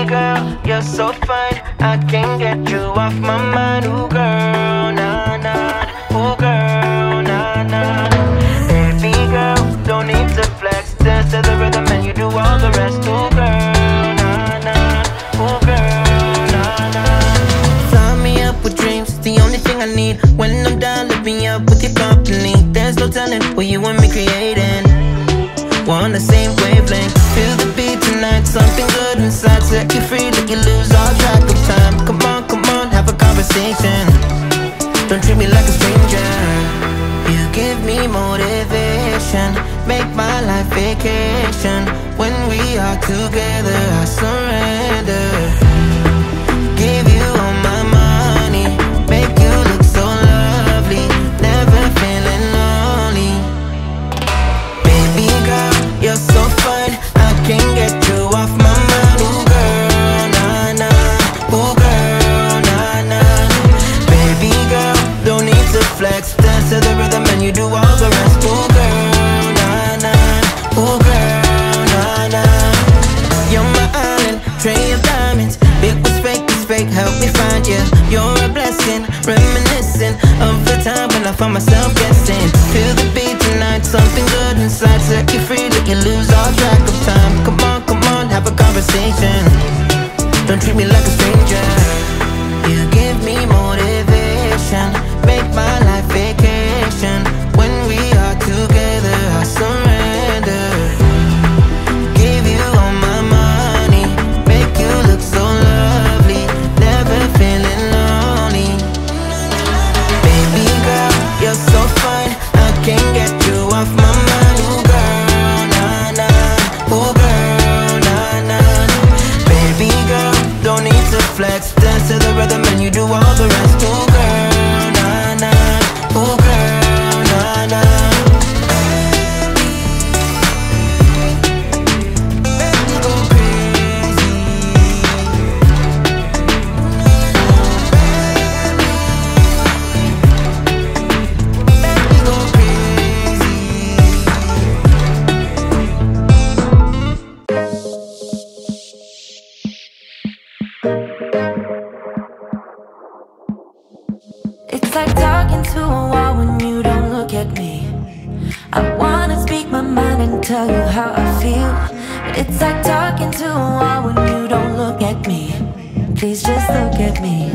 Baby girl, you're so fine, I can't get you off my mind. Ooh girl, nah nah, ooh girl, nah nah. Baby girl, don't need to flex, dance to the rhythm and you do all the rest. Ooh girl, nah nah, ooh girl, nah nah. Fly me up with dreams, the only thing I need. When I'm down, lift me up with your company. There's no telling what you and me creating. We're on the same wavelength. Feel the beat tonight, something good inside. Set you free, let you lose all track of time. Come on, have a conversation. Don't treat me like a stranger. You give me motivation, make my life vacation. When we are together, I surrender. Give you all my money, make you look so lovely, never feeling lonely. Baby girl, you're so fine, I can't get you off my mind. Ooh girl, nah nah, ooh girl, nah nah. Baby girl, don't need to flex, dance to the rhythm and you do all the rest. Ooh girl, nah nah, ooh girl, nah nah. You're my island, tray of diamonds. It was fake, help me find you. You're a blessing, reminiscent of the time when I found myself guessing. Feel the beat tonight, something good inside. Set you free, let you lose all track of time. Come on, have a conversation. Don't treat me like a stranger. You give me motivation, make my life vacation. When we are together, I surrender. Give you all my money, make you look so lovely, never feeling lonely. Baby girl, you're so fine, I can't get you off my mind. Ooh girl, nah nah, ooh girl, nah nah. Baby girl, don't need to flex, dance to the rhythm and you do all the rest. Ooh girl, nah nah, ooh girl, nah nah. It's like talking to a wall when you don't look at me. I wanna speak my mind and tell you how I feel, but it's like talking to a wall when you don't look at me. Please just look at me.